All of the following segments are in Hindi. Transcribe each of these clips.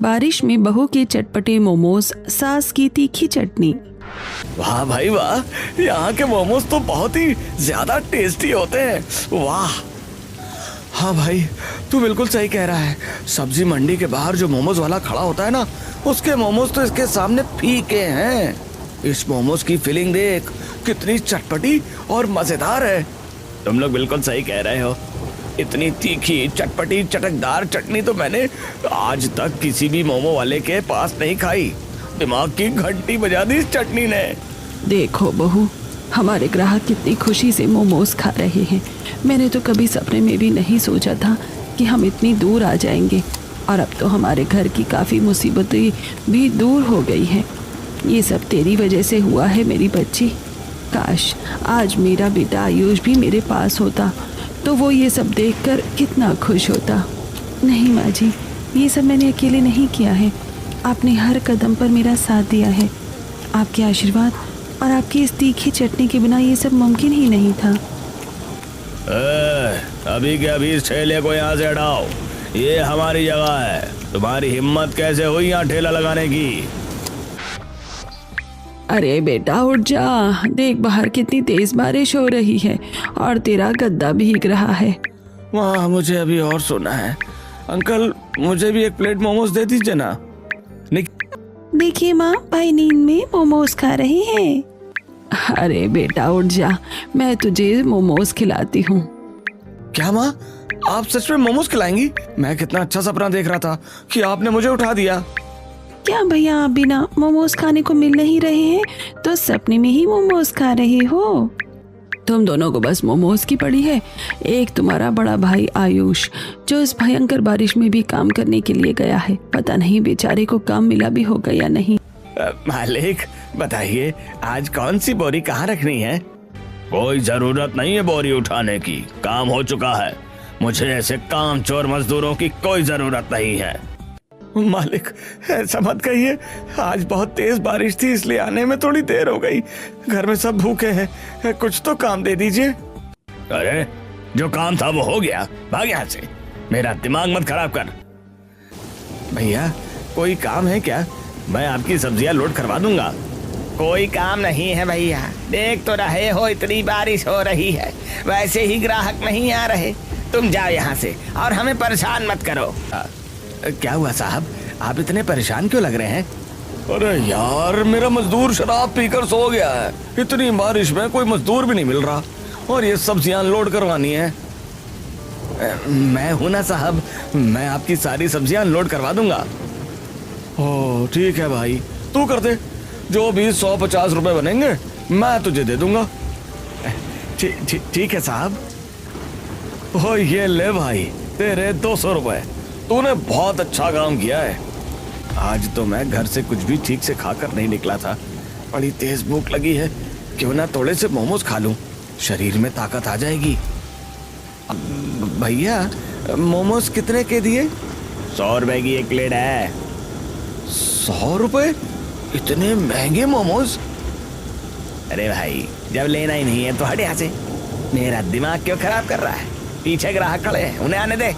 बारिश में बहू के चटपटे मोमोज, सास की तीखी चटनी। वाह भाई वाह, यहाँ के मोमोज तो बहुत ही ज्यादा टेस्टी होते हैं। वाह। हाँ भाई, तू बिल्कुल सही कह रहा है। सब्जी मंडी के बाहर जो मोमोज वाला खड़ा होता है ना, उसके मोमोज तो इसके सामने फीके हैं। इस मोमोज की फीलिंग देख, कितनी चटपटी और मजेदार है। तुम लोग बिल्कुल सही कह रहे हो। इतनी तीखी चटपटी चटकदार चटनी तो मैंने आज तक किसी भी मोमो वाले के पास नहीं खाई। दिमाग की घंटी बजा दी इस चटनी ने। देखो बहू, हमारे ग्राहक कितनी खुशी से मोमोज खा रहे हैं। मैंने तो कभी सपने में भी नहीं सोचा था कि हम इतनी दूर आ जाएंगे, और अब तो हमारे घर की काफ़ी मुसीबतें भी दूर हो गई हैं। ये सब तेरी वजह से हुआ है मेरी बच्ची। काश आज मेरा बेटा आयुष भी मेरे पास होता तो वो ये सब देखकर कितना खुश होता। नहीं माँ जी, ये सब मैंने अकेले नहीं किया है। आपने हर कदम पर मेरा साथ दिया है। आपके आशीर्वाद और आपकी इस तीखी चटनी के बिना ये सब मुमकिन ही नहीं था। अभी के अभी इस ठेले को यहाँ से हटाओ। ये हमारी जगह है। तुम्हारी हिम्मत कैसे हुई यहाँ ठेला लगाने की? अरे बेटा उठ जा, देख बाहर कितनी तेज बारिश हो रही है और तेरा गद्दा भीग रहा है। वाह, मुझे अभी और सोना है। अंकल, मुझे भी एक प्लेट मोमोज दे दीजिए ना। देखिए माँ, भाई नींद में मोमोज खा रहे हैं। अरे बेटा उठ जा, मैं तुझे मोमोज खिलाती हूँ। क्या माँ, आप सच में मोमोज खिलाएंगी? मैं कितना अच्छा सपना देख रहा था कि आपने मुझे उठा दिया। क्या भैया, आप बिना मोमोज खाने को मिल नहीं रहे हैं तो सपने में ही मोमोज खा रहे हो? तुम दोनों को बस मोमोज की पड़ी है। एक तुम्हारा बड़ा भाई आयुष, जो इस भयंकर बारिश में भी काम करने के लिए गया है। पता नहीं बेचारे को काम मिला भी होगा या नहीं। मालिक बताइए, आज कौन सी बोरी कहाँ रखनी है? कोई जरूरत नहीं है बोरी उठाने की, काम हो चुका है। मुझे ऐसे काम चोर मजदूरों की कोई जरूरत नहीं है। मालिक ऐसा मत कहिए, आज बहुत तेज बारिश थी इसलिए आने में थोड़ी देर हो गई। घर में सब भूखे हैं, कुछ तो काम दे दीजिए। अरे जो काम था वो हो गया, भाग यहाँ से। मेरा दिमाग मत खराब कर। भैया कोई काम है क्या? मैं आपकी सब्जियां लोड करवा दूंगा। कोई काम नहीं है भैया, देख तो रहे हो इतनी बारिश हो रही है, वैसे ही ग्राहक नहीं आ रहे। तुम जाओ यहाँ से और हमें परेशान मत करो। क्या हुआ साहब, आप इतने परेशान क्यों लग रहे हैं? अरे यार, मेरा मजदूर शराब पीकर सो गया है। इतनी बारिश में कोई मजदूर भी नहीं मिल रहा और ये सब्जियां लोड करवानी है। मैं हूं ना साहब, मैं आपकी सारी सब्जियां लोड करवा दूंगा। ओह ठीक है भाई, तू कर दे। जो भी 150 रुपए बनेंगे मैं तुझे दे दूंगा। ठीक है साहब। ओ ये ले भाई, तेरे 200 रुपए। तूने बहुत अच्छा काम किया है। आज तो मैं घर से कुछ भी ठीक से खाकर नहीं निकला था। बड़ी तेज भूख लगी है, क्यों ना थोड़े से मोमोज खा लूं, शरीर में ताकत आ जाएगी। भैया मोमोज कितने के दिए? 100 रुपए की एक प्लेट है। 100 रुपए? इतने महंगे मोमोज? अरे भाई, जब लेना ही नहीं है तो हट यहाँ से। मेरा दिमाग क्यों खराब कर रहा है? पीछे ग्राहक खड़े हैं, उन्हें आने दे।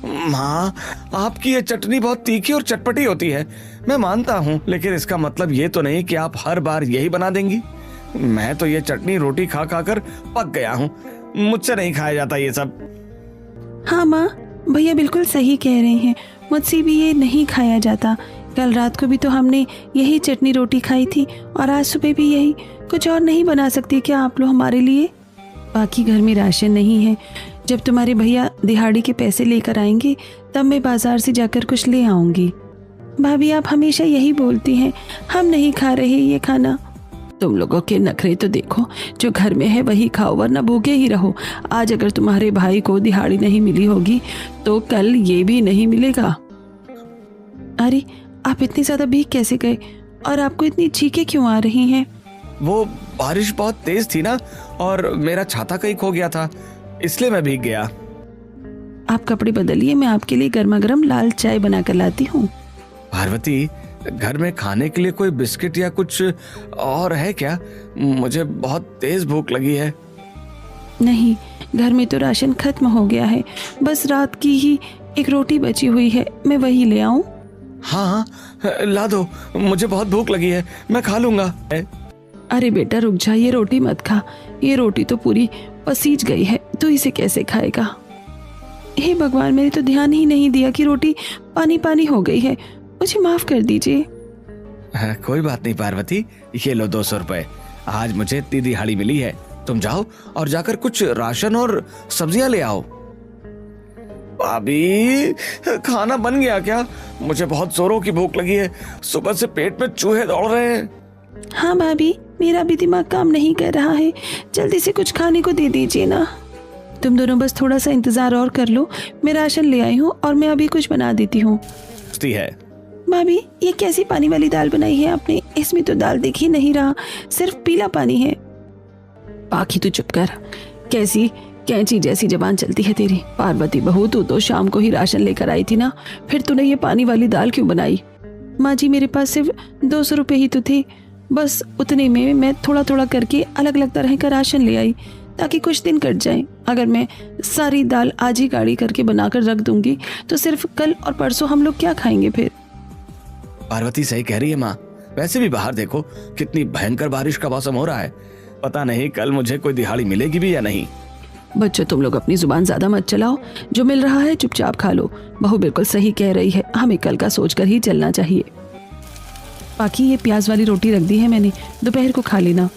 माँ, आपकी ये चटनी बहुत तीखी और चटपटी होती है, मैं मानता हूँ, लेकिन इसका मतलब ये तो नहीं कि आप हर बार यही बना देंगी। मैं तो ये चटनी रोटी खा खा कर पक गया हूँ, मुझसे नहीं खाया जाता ये सब। हाँ माँ, भैया बिल्कुल सही कह रहे हैं, मुझसे भी ये नहीं खाया जाता। कल रात को भी तो हमने यही चटनी रोटी खाई थी और आज सुबह भी यही। कुछ और नहीं बना सकती क्या आप लोग हमारे लिए? बाकी घर में राशन नहीं है। जब तुम्हारे भैया दिहाड़ी के पैसे लेकर आएंगे तब मैं बाजार से जाकर कुछ ले आऊंगी। भाभी आप हमेशा यही बोलती हैं, हम नहीं खा रहे ये खाना। तुम लोगों के नखरे तो देखो, जो घर में है वही खाओ वरना भूखे ही रहो। आज अगर तुम्हारे भाई को दिहाड़ी नहीं मिली होगी तो कल ये भी नहीं मिलेगा। अरे आप इतनी ज्यादा भीग कैसे गए और आपको इतनी चीखें क्यों आ रही हैं? वो बारिश बहुत तेज थी ना, और मेरा छाता कहीं खो गया था, इसलिए मैं भीग गया। आप कपड़े बदलिए, मैं आपके लिए गर्मा गर्म लाल चाय बना कर लाती हूँ। पार्वती, घर में खाने के लिए कोई बिस्किट या कुछ और है क्या? मुझे बहुत तेज भूख लगी है। नहीं, घर में तो राशन खत्म हो गया है, बस रात की ही एक रोटी बची हुई है, मैं वही ले आऊं? हाँ ला दो, मुझे बहुत भूख लगी है, मैं खा लूंगा। अरे बेटा रुक जा, ये रोटी मत खा, ये रोटी तो पूरी पसीज गई है, तू इसे कैसे खाएगा। हे भगवान, मैंने तो ध्यान ही नहीं दिया कि रोटी पानी पानी हो गई है, मुझे माफ कर दीजिए। कोई बात नहीं पार्वती, ये लो 200 रुपए, आज मुझे इतनी दिहाड़ी मिली है, तुम जाओ और जाकर कुछ राशन और सब्जियां ले आओ। भाभी खाना बन गया क्या? मुझे बहुत जोरों की भूख लगी है, सुबह से पेट में चूहे दौड़ रहे हैं। हाँ भाभी, मेरा भी दिमाग काम नहीं कर रहा है, जल्दी से कुछ खाने को दे दीजिए ना। तुम दोनों बस थोड़ा सा इंतजार और कर लो, मैं राशन ले आई हूँ और मैं अभी कुछ बना देती हूँ। है भाभी ये कैसी पानी वाली दाल बनाई है आपने? इसमें तो दाल दिख ही नहीं रहा, सिर्फ पीला पानी है। पाखी तू चुप कर, कैसी कैंची जैसी जबान चलती है तेरी। पार्वती बहू, तू तो शाम को ही राशन लेकर आई थी ना, फिर तूने ये पानी वाली दाल क्यों बनाई? माँ जी मेरे पास सिर्फ 200 रुपए ही तो थे, बस उतने में मैं थोड़ा थोड़ा करके अलग अलग तरह का राशन ले आई ताकि कुछ दिन कट जाएं। अगर मैं सारी दाल आज ही गाड़ी करके बनाकर रख दूंगी तो सिर्फ कल और परसों हम लोग क्या खाएंगे फिर? पार्वती सही कह रही है माँ, वैसे भी बाहर देखो कितनी भयंकर बारिश का मौसम हो रहा है, पता नहीं कल मुझे कोई दिहाड़ी मिलेगी भी या नहीं। बच्चों तुम लोग अपनी जुबान ज्यादा मत चलाओ, जो मिल रहा है चुपचाप खा लो। बहू बिल्कुल सही कह रही है, हमें कल का सोचकर ही चलना चाहिए। बाकी ये प्याज वाली रोटी रख दी है मैंने, दोपहर को खा लेना।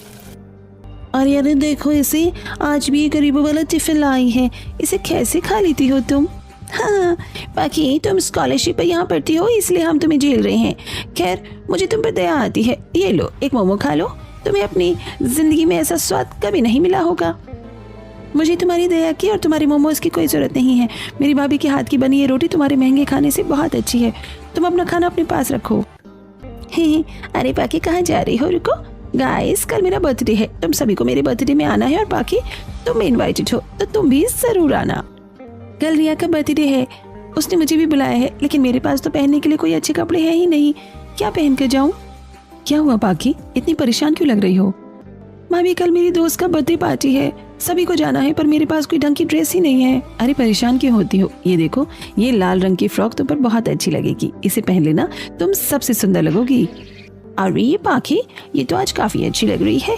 अरे अरे देखो इसे, आज भी ये गरीबों वाला टिफिन लाई है, इसे कैसे खा लेती हो तुम? हाँ बाकी तुम स्कॉलरशिप पर यहाँ पढ़ती हो इसलिए हम तुम्हें झेल रहे हैं। खैर मुझे तुम पर दया आती है, ये लो एक मोमो खा लो, तुम्हें अपनी जिंदगी में ऐसा स्वाद कभी नहीं मिला होगा। मुझे तुम्हारी दया की और तुम्हारे मोमोज की कोई जरूरत नहीं है। मेरी भाभी के हाथ की बनी ये रोटी तुम्हारे महंगे खाने से बहुत अच्छी है, तुम अपना खाना अपने पास रखो। अरे बाकी कहाँ जा रही हो? रुको गाइस, कल मेरा बर्थडे है, तुम सभी को मेरे बर्थडे में आना है और बाकी तुम इनवाइटेड हो तो तुम भी जरूर आना। कल रिया का बर्थडे है, उसने मुझे भी बुलाया है, लेकिन मेरे पास तो पहनने के लिए कोई अच्छे कपड़े हैं ही नहीं, क्या पहन कर जाऊं? क्या हुआ बाकी, इतनी परेशान क्यों लग रही हो? भाभी कल मेरी दोस्त का बर्थडे पार्टी है, सभी को जाना है पर मेरे पास कोई ढंग की ड्रेस ही नहीं है। अरे परेशान क्यों होती हो, ये देखो ये लाल रंग की फ्रॉक तुम पर बहुत अच्छी लगेगी, इसे पहन लेना, तुम सबसे सुंदर लगोगी। अरे ये पाखी, ये तो आज काफी अच्छी लग रही है।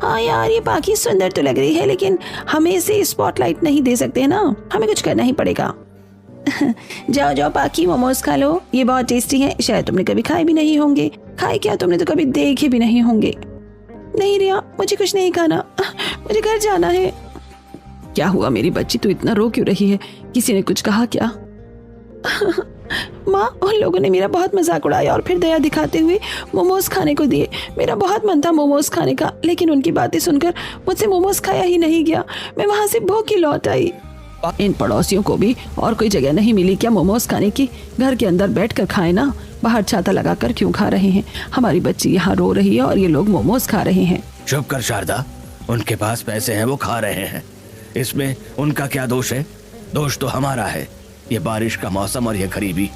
हाँ यार ये पाखी सुंदर तो लग रही है, लेकिन हमें इसे स्पॉटलाइट नहीं दे सकते ना, हमें कुछ करना ही पड़ेगा। जाओ जाओ पाखी, मोमोज खा लो, ये बहुत टेस्टी है, शायद तुमने कभी खाए भी नहीं होंगे। खाए क्या, तुमने तो कभी देखे भी नहीं होंगे। नहीं रिया मुझे कुछ नहीं खाना, मुझे घर जाना है। क्या हुआ मेरी बच्ची, तू इतना रो क्यों रही है, किसी ने कुछ कहा क्या? माँ उन लोगों ने मेरा बहुत मजाक उड़ाया और फिर दया दिखाते हुए मोमोज खाने को दिए। मेरा बहुत मन था मोमोज खाने का, लेकिन उनकी बातें सुनकर मुझसे मोमोज खाया ही नहीं गया, मैं वहाँ से भूखी लौट आई। इन पड़ोसियों को भी और कोई जगह नहीं मिली क्या मोमोज खाने की? घर के अंदर बैठकर खाए ना, बाहर छाता लगाकर क्यों खा रहे हैं? हमारी बच्ची यहाँ रो रही है और ये लोग मोमोज खा रहे हैं। चुप कर शारदा, उनके पास पैसे हैं, वो खा रहे हैं, इसमें उनका क्या दोष है? दोष तो हमारा है। ये बारिश का मौसम और ये गरीबी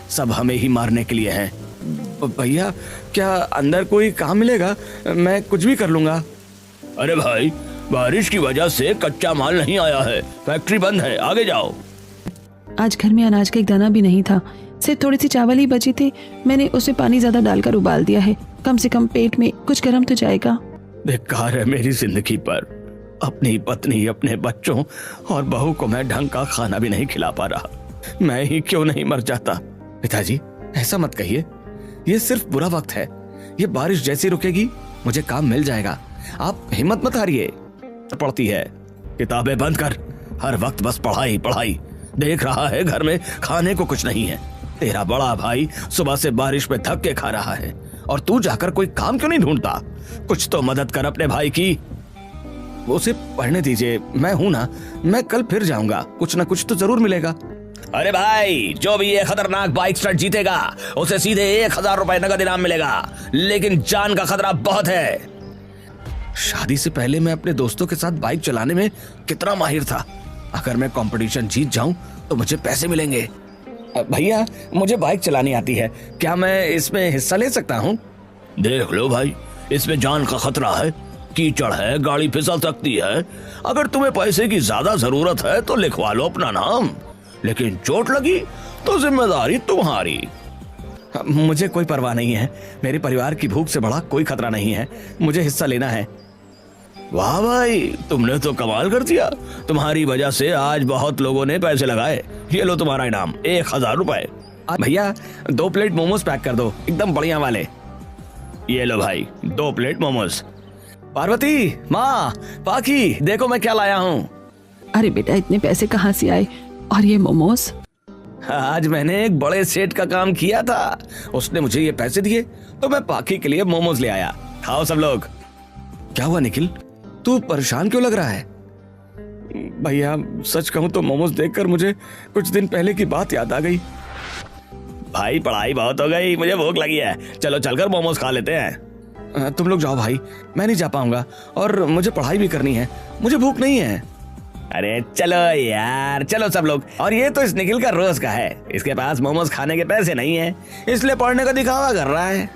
सब हमें ही मारने के लिए हैं। भैया क्या अंदर कोई काम मिलेगा? मैं कुछ भी कर लूंगा। अरे भाई बारिश की वजह से कच्चा माल नहीं आया है, फैक्ट्री बंद है, आगे जाओ। आज घर में अनाज का एक दाना भी नहीं था, सिर्फ थोड़ी सी चावल ही बची थी, मैंने उसे पानी ज्यादा डालकर उबाल दिया है, कम से कम पेट में कुछ गर्म तो जाएगा। धिक्कार है मेरी जिंदगी पर, अपनी पत्नी, अपने बच्चों और बहू को मैं ढंग का खाना भी नहीं खिला पा रहा। मैं ही क्यों नहीं मर जाता? पिताजी ऐसा मत कहिए, ये सिर्फ बुरा वक्त है, ये बारिश जैसी रुकेगी मुझे काम मिल जाएगा, आप हिम्मत मत हारिए। पड़ती है, किताबें बंद कर, हर वक्त बस पढ़ाई पढ़ाई, देख रहा है घर में खाने को कुछ नहीं है। तेरा बड़ा भाई सुबह से बारिश में थक के खा रहा है और तू जाकर कोई काम क्यों नहीं ढूंढता? कुछ तो मदद कर अपने भाई की। उसे पढ़ने दीजिए, मैं हूं ना, मैं कल फिर जाऊंगा, कुछ ना कुछ तो जरूर मिलेगा। अरे भाई जो भी ये खतरनाक बाइक स्टार्ट जीतेगा उसे सीधे 1000 रुपए नगद इनाम मिलेगा, लेकिन जान का खतरा बहुत है। शादी से पहले मैं अपने दोस्तों के साथ बाइक चलाने में कितना माहिर था, अगर मैं कंपटीशन जीत जाऊं तो मुझे पैसे मिलेंगे। भैया मुझे बाइक चलानी आती है, क्या मैं इसमें हिस्सा ले सकता हूँ? देख लो भाई, इसमें जान का खतरा है, कीचड़ है, गाड़ी फिसल सकती है, अगर तुम्हें पैसे की ज्यादा जरूरत है तो लिखवा लो अपना नाम, लेकिन चोट लगी तो जिम्मेदारी तुम्हारी। मुझे कोई परवाह नहीं है, मेरे परिवार की भूख से बड़ा कोई खतरा नहीं है, मुझे हिस्सा लेना है। वाह भाई, तुमने तो कमाल कर दिया। तुम्हारी वजह से आज बहुत लोगों ने पैसे लगाए। ये लो तुम्हारा इनाम, 1000 रुपए। भैया 2 प्लेट मोमोज पैक कर दो, एकदम बढ़िया वाले। ये लो भाई 2 प्लेट मोमोज। पार्वती, माँ, पाकी, देखो मैं क्या लाया हूँ। अरे बेटा, इतने पैसे कहाँ से आए? और ये मोमोज? आज मैंने एक बड़े सेठ का काम किया था, उसने मुझे ये पैसे दिए तो मैं पाकी के लिए मोमोज ले आया। खाओ सब लोग। क्या हुआ निखिल, तू परेशान क्यों लग रहा है? भैया सच कहूं तो मोमोज देखकर मुझे कुछ दिन पहले की बात याद आ गई। भाई पढ़ाई बहुत हो गई, मुझे भूख लगी है, चलो चलकर मोमोज खा लेते हैं। तुम लोग जाओ भाई, मैं नहीं जा पाऊंगा और मुझे पढ़ाई भी करनी है, मुझे भूख नहीं है। अरे चलो यार, चलो सब लोग। और ये तो इस निखिल का रोज का है, इसके पास मोमोज खाने के पैसे नहीं है, इसलिए पढ़ने का दिखावा कर रहा है।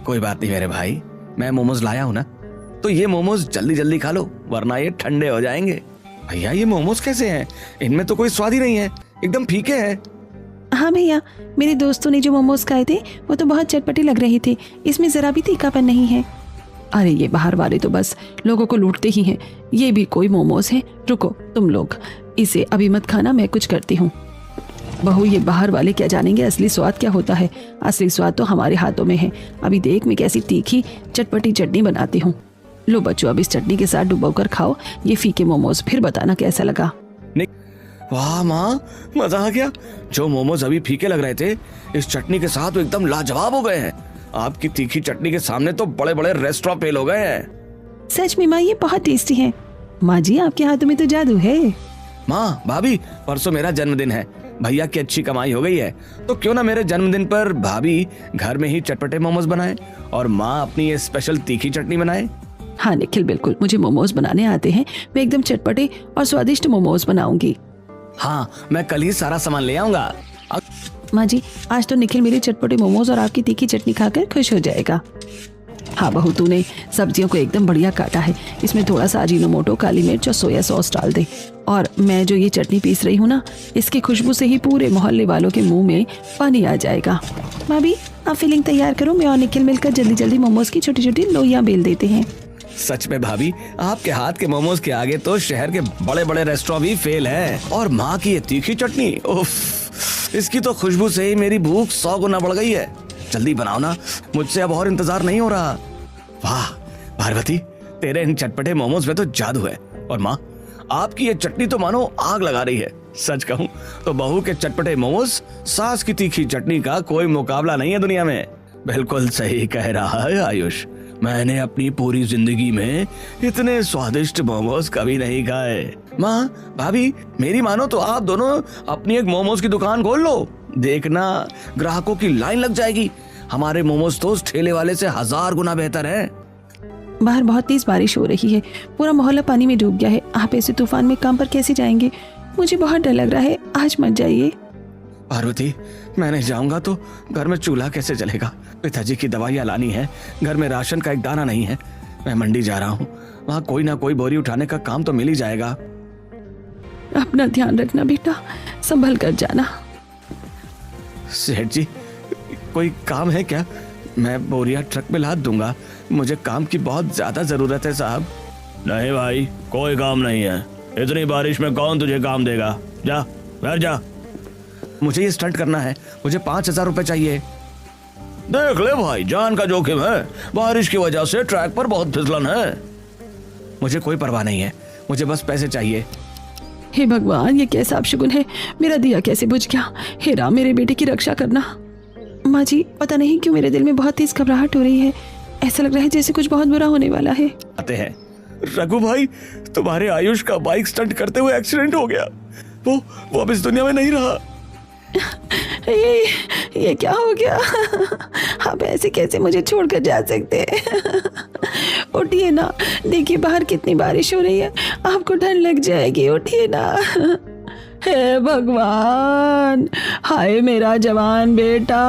कोई बात नहीं मेरे भाई, मैं मोमोज लाया हूं ना, तो ये मोमोज जल्दी जल्दी खा लो, वरना ये ठंडे हो जाएंगे। भैया ये मोमोज कैसे हैं? इनमें तो कोई स्वाद ही नहीं है, एकदम फीके हैं। हाँ भैया, मेरे दोस्तों ने जो मोमोज खाए थे वो तो बहुत चटपटे लग रहे थे, इसमें जरा भी तीखापन नहीं है। अरे ये बाहर वाले तो बस लोगों को लूटते ही हैं, ये भी कोई मोमोज है? रुको तुम लोग, इसे अभी मत खाना, मैं कुछ करती हूँ। बहू, ये बाहर वाले क्या जानेंगे असली स्वाद क्या होता है? असली स्वाद तो हमारे हाथों में है। अभी देख मैं कैसी तीखी चटपटी चटनी बनाती हूँ। लो बच्चों, अब इस चटनी के साथ डुबोकर खाओ ये फीके मोमोज, फिर बताना कैसा लगा। वाह माँ, मजा आ गया। जो मोमोज अभी फीके लग रहे थे, इस चटनी के साथ वो एकदम लाजवाब हो गए हैं। आपकी तीखी चटनी के सामने तो बड़े बड़े रेस्टोरेंट फेल हो गए हैं। सच में माँ, ये बहुत टेस्टी है। माँ जी, आपके हाथों में तो जादू है। माँ, भाभी, परसों मेरा जन्मदिन है, भैया की अच्छी कमाई हो गई है, तो क्यों ना मेरे जन्मदिन पर भाभी घर में ही चटपटे मोमोज बनाए और माँ अपनी ये स्पेशल तीखी चटनी बनाए। हाँ निखिल, बिल्कुल, मुझे मोमोज बनाने आते हैं, मैं एकदम चटपटे और स्वादिष्ट मोमोज बनाऊंगी। हाँ, मैं कल ही सारा सामान ले आऊंगा। माँ जी, आज तो निखिल मेरे चटपटे मोमोज और आपकी तीखी चटनी खाकर खुश हो जाएगा। हाँ बहू, तूने सब्जियों को एकदम बढ़िया काटा है, इसमें थोड़ा सा अजीनोमोटो, काली मिर्च और सोया सॉस डाल दे। और मैं जो ये चटनी पीस रही हूँ ना, इसकी खुशबू से ही पूरे मोहल्ले वालों के मुंह में पानी आ जाएगा। भाभी, आप फिलिंग तैयार करो, मैं और निखिल मिलकर जल्दी जल्दी मोमोज की छोटी छोटी लोइयां बेल देते हैं। सच में भाभी, आपके हाथ के मोमोज के आगे तो शहर के बड़े बड़े रेस्टोरेंट भी फेल हैं। और माँ की ये तीखी चटनी, उफ, इसकी तो खुशबू से ही मेरी भूख 100 गुना बढ़ गई है। जल्दी बनाओ ना, मुझसे अब और इंतजार नहीं हो रहा। वाह पार्वती, तेरे इन चटपटे मोमोज में तो जादू है। और माँ, आपकी ये चटनी तो मानो आग लगा रही है। सच कहूँ तो बहू के चटपटे मोमोज सास की तीखी चटनी का कोई मुकाबला नहीं है दुनिया में। बिल्कुल सही कह रहा है आयुष, मैंने अपनी पूरी जिंदगी में इतने स्वादिष्ट मोमोज कभी नहीं खाए। माँ, भाभी, मेरी मानो तो आप दोनों अपनी एक मोमोज की दुकान खोल लो, देखना ग्राहकों की लाइन लग जाएगी। हमारे मोमोज तो उस ठेले वाले से 1000 गुना बेहतर है। बाहर बहुत तेज बारिश हो रही है, पूरा मोहल्ला पानी में डूब गया है। आप ऐसे तूफान में काम पर कैसे जाएंगे? मुझे बहुत डर लग रहा है, आज मत जाइए। पार्वती, मैं नहीं जाऊंगा तो घर में चूल्हा कैसे जलेगा? पिताजी की दवाइयाँ लानी है, घर में राशन का एक दाना नहीं है। मैं मंडी जा रहा हूँ, वहाँ कोई ना कोई बोरी उठाने का काम तो मिल ही जाएगा। अपना ध्यान रखना बेटा, संभल कर जाना। सेठ जी, कोई काम है क्या? मैं बोरिया ट्रक में लाद दूंगा, मुझे काम की बहुत ज्यादा जरूरत है साहब। नहीं भाई, कोई काम नहीं है, इतनी बारिश में कौन तुझे काम देगा? जा घर जा। मुझे ये स्टंट करना है, मुझे 5000 रुपए चाहिए। देख ले भाई, जान का जोखिम है, बारिश की वजह से ट्रैक पर बहुत फिसलन है। मुझे कोई परवाह नहीं है, मुझे बस पैसे चाहिए। हे भगवान, ये कैसा अपशगुन है, मेरा दिया कैसे बुझ गया। हे राम, मेरे बेटे की रक्षा करना। माँ जी, पता नहीं क्यों मेरे दिल में बहुत तेज घबराहट हो रही है, ऐसा लग रहा है जैसे कुछ बहुत बुरा होने वाला है। आते हैं रघु भाई, तुम्हारे आयुष का बाइक स्टंट करते हुए एक्सीडेंट हो गया, वो अब इस दुनिया में नहीं रहा। ये क्या हो गया? आप ऐसे कैसे मुझे छोड़कर जा सकते हैं? उठिए ना, देखिए बाहर कितनी बारिश हो रही है, आपको ठंड लग जाएगी, उठिए ना। हे भगवान, हाय मेरा जवान बेटा,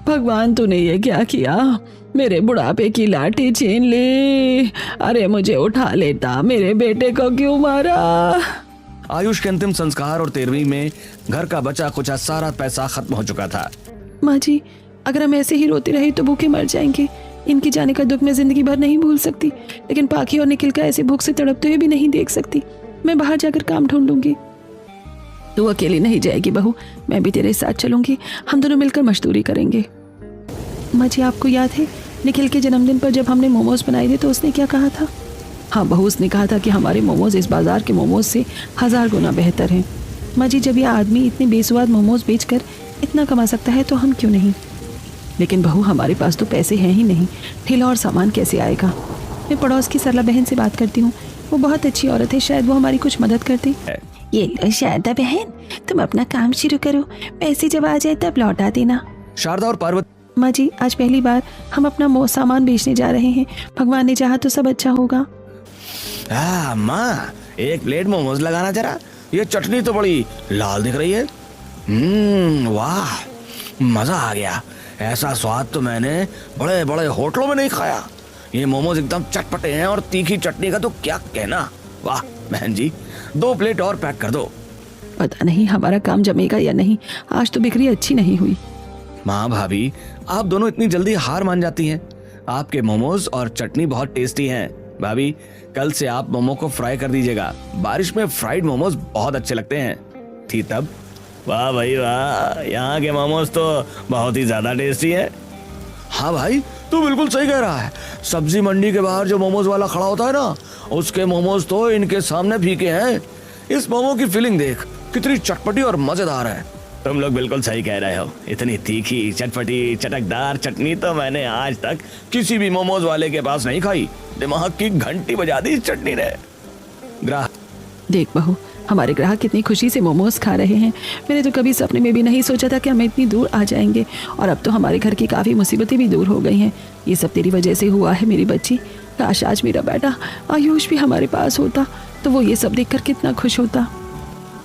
भगवान तूने ये क्या किया? मेरे बुढ़ापे की लाठी छीन ली। अरे मुझे उठा लेता, मेरे बेटे को क्यों मारा? आयुष के अंतिम संस्कार और 13वीं में घर का बचा कुचा सारा पैसा खत्म हो चुका था। माँ जी, अगर हम ऐसे ही रोते रहे तो भूखे मर जाएंगे। इनके जाने का दुख मैं जिंदगी भर नहीं भूल सकती, लेकिन पाखी और निखिल का ऐसे भूख से तड़पते हुए भी नहीं देख सकती। मैं बाहर जाकर काम ढूंढूंगी। तू अकेली नहीं जाएगी बहू, मैं भी तेरे साथ चलूंगी। हम दोनों मिलकर मजदूरी करेंगे। माँ जी, आपको याद है निखिल के जन्मदिन पर जब हमने मोमोज बनाए थे तो उसने क्या कहा था? हाँ बहू, उसने कहा था कि हमारे मोमोज इस बाजार के मोमोज से 1000 गुना बेहतर हैं। माँ जी, जब यह आदमी इतने बेसुआद मोमोज बेचकर इतना कमा सकता है तो हम क्यों नहीं? लेकिन बहू, हमारे पास तो पैसे हैं ही नहीं, ठेला और सामान कैसे आएगा? मैं पड़ोस की सरला बहन से बात करती हूँ, वो बहुत अच्छी औरत है, शायद वो हमारी कुछ मदद करती। ये लो शारदा बहन, तुम अपना काम शुरू करो, पैसे जब आ जाए तब लौटा देना। शारदा और पार्वती। माँ जी, आज पहली बार हम अपना सामान बेचने जा रहे हैं। भगवान ने चाहा तो सब अच्छा होगा। माँ, एक प्लेट मोमोज लगाना जरा। ये चटनी तो बड़ी लाल दिख रही है। वाह, मजा आ गया। ऐसा स्वाद तो मैंने बड़े बड़े होटलों में नहीं खाया। ये मोमोज एकदम चटपटे हैं और तीखी चटनी का तो क्या कहना। वाह बहन जी, 2 प्लेट और पैक कर दो। पता नहीं हमारा काम जमेगा या नहीं, आज तो बिक्री अच्छी नहीं हुई। माँ भाभी, आप दोनों इतनी जल्दी हार मान जाती हैं। आपके मोमोज और चटनी बहुत टेस्टी हैं। भाभी, कल से आप मोमो को फ्राई कर दीजिएगा। बारिश में फ्राइड मोमोज बहुत अच्छे लगते हैं। थी तब। वाह भाई वाह, यहाँ के मोमोज तो बहुत ही ज्यादा टेस्टी है। हाँ भाई, तू बिल्कुल सही कह रहा है। सब्जी मंडी के बाहर जो मोमोज वाला खड़ा होता है ना, उसके मोमोज तो इनके सामने फीके हैं। इस मोमो की फीलिंग देख, कितनी चटपटी और मजेदार है। तुम लोग बिल्कुल सही कह रहे हो। इतनी तीखी, चटपटी, चटकदार चटनी तो मैंने आज तक किसी भी मोमोज वाले के पास नहीं खाई। दिमाग की घंटी बजा दी इस चटनी ने। ग्राहक देख बहू, हमारे ग्राहक कितनी खुशी से मोमोज खा रहे हैं। मैंने तो कभी सपने में भी नहीं सोचा था कि हम इतनी दूर आ जाएंगे, और अब तो हमारे घर की काफ़ी मुसीबतें भी दूर हो गई हैं। ये सब तेरी वजह से हुआ है मेरी बच्ची। काश आज मेरा बेटा आयुष भी हमारे पास होता तो वो ये सब देखकर कितना खुश होता।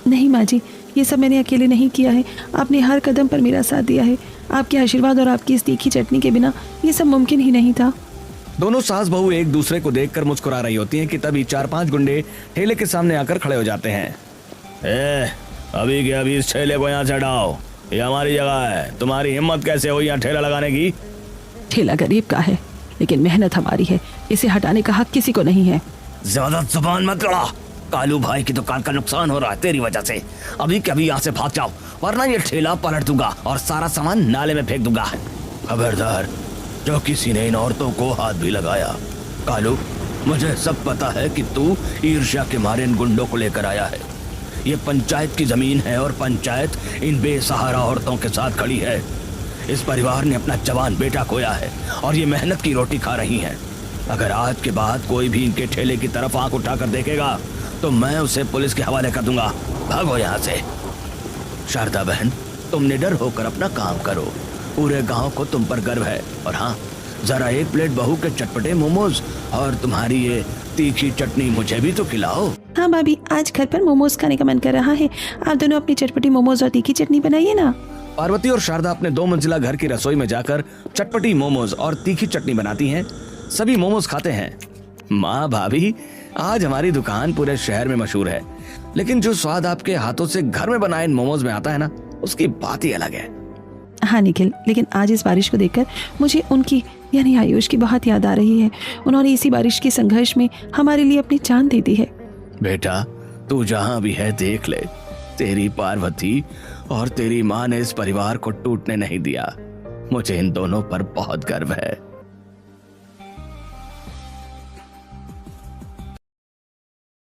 नहीं माँ जी, ये सब मैंने अकेले नहीं किया है। आपने हर कदम पर मेरा साथ दिया है। आपके आशीर्वाद और आपकी इस तीखी चटनी के बिना ये सब मुमकिन ही नहीं था। दोनों सास बहू एक दूसरे को देखकर मुस्कुरा रही होती हैं कि तभी 4-5 गुंडे ठेले के सामने आकर खड़े हो जाते हैं। अभी के अभी इस ठेले को यहाँ से हटाओ, ये हमारी जगह है। तुम्हारी हिम्मत कैसे हुई यहाँ ठेला लगाने की? ठेला गरीब का है, लेकिन मेहनत हमारी है। इसे हटाने का हक किसी को नहीं है। ज्यादा जुबान मत लड़ा। कालू भाई की दुकान का नुकसान हो रहा है तेरी वजह से। अभी के अभी यहाँ से भाग जाओ, वरना ये ठेला पलट दूंगा और सारा सामान नाले में फेंक दूंगा। खबरदार, जो किसी ने इन औरतों को हाथ भी लगाया। कालू, मुझे सब पता है कि तू ईर्ष्या के मारे इन गुंडों को लेकर आया है। ये पंचायत की जमीन है और पंचायत इन बेसहारा औरतों के साथ खड़ी है। इस परिवार ने अपना जवान बेटा खोया है और ये मेहनत की रोटी खा रही हैं। अगर आज के बाद कोई भी इनके ठेले की तरफ आंख उठाकर देखेगा तो मैं उसे पुलिस के हवाले कर दूंगा। भागो यहाँ से। शारदा बहन, तुम निडर होकर अपना काम करो। पूरे गांव को तुम पर गर्व है। और हाँ, जरा 1 प्लेट बहू के चटपटे मोमोज और तुम्हारी ये तीखी चटनी मुझे भी तो खिलाओ। हाँ भाभी, आज घर पर मोमोज खाने का मन कर रहा है। आप दोनों अपनी चटपटी मोमोज और तीखी चटनी बनाइए ना। पार्वती और शारदा अपने 2 मंजिला घर की रसोई में जाकर चटपटी मोमोज और तीखी चटनी बनाती हैं। सभी मोमोज खाते हैं। माँ भाभी, आज हमारी दुकान पूरे शहर में मशहूर है, लेकिन जो स्वाद आपके हाथों से घर में बनाए इन मोमोज में आता है ना, उसकी बात ही अलग है। हाँ निखिल, लेकिन आज इस बारिश को देखकर मुझे उनकी यानी आयुष की बहुत याद आ रही है। उन्होंने इसी बारिश के संघर्ष में हमारे लिए अपनी जान दे दी है। बेटा, तू जहाँ भी है देख ले, तेरी पार्वती और तेरी माँ ने इस परिवार को टूटने नहीं दिया। मुझे इन दोनों पर बहुत गर्व है।